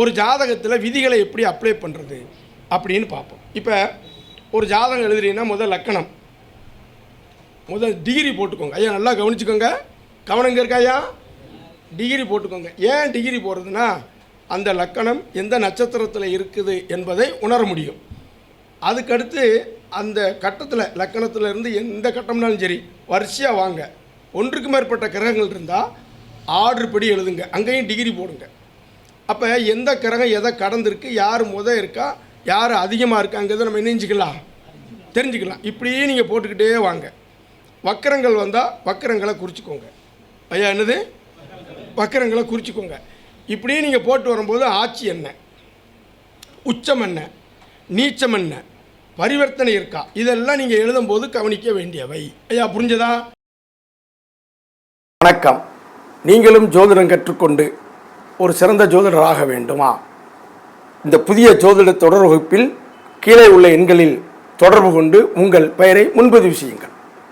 ஒரு ஜாதகத்தில் விதிகளை எப்படி அப்ளை பண்ணுறது அப்படின்னு பார்ப்போம். இப்போ ஒரு ஜாதகம் எழுதுறீங்கன்னா முதல் லக்கணம், முதல் டிகிரி போட்டுக்கோங்க. ஐயா நல்லா கவனிச்சுக்கோங்க, கவனங்க இருக்கா ஐயா? டிகிரி போட்டுக்கோங்க. ஏன் டிகிரி போடுறதுன்னா அந்த லக்கணம் எந்த நட்சத்திரத்தில் இருக்குது என்பதை உணர முடியும். அதுக்கடுத்து அந்த கட்டத்தில் லக்கணத்தில் இருந்து எந்த கட்டம்னாலும் சரி வரிசையாக வாங்க. ஒன்றுக்கு மேற்பட்ட கிரகங்கள் இருந்தால் ஆர்டர் படி எழுதுங்க, அங்கேயும் டிகிரி போடுங்க. அப்போ எந்த கிரகம் எதை கடந்திருக்கு, யார் இருக்கா, யார் அதிகமாக இருக்காங்கிறத நம்ம நினைஞ்சிக்கலாம், தெரிஞ்சுக்கலாம். இப்படியே நீங்கள் போட்டுக்கிட்டே வாங்க. வக்கரங்கள் வந்தால் வக்கரங்களை குறிச்சிக்கோங்க. ஐயா என்னது? வக்கரங்களை குறிச்சிக்கோங்க. இப்படியே நீங்கள் போட்டு வரும்போது ஆட்சி என்ன, உச்சம் என்ன, நீச்சம் என்ன, பரிவர்த்தனை இருக்கா, இதெல்லாம் நீங்கள் எழுதும்போது கவனிக்க வேண்டியவை. ஐயா புரிஞ்சதா? வணக்கம். நீங்களும் ஜோதிடம் கற்றுக்கொண்டு ஒரு சிறந்த ஜோதிடராக வேண்டுமா? இந்த புதிய ஜோதிட தொடர் வகுப்பில் கீழே உள்ள எண்களில் தொடர்பு கொண்டு உங்கள் பெயரை முன்பதிவு செய்யுங்கள்.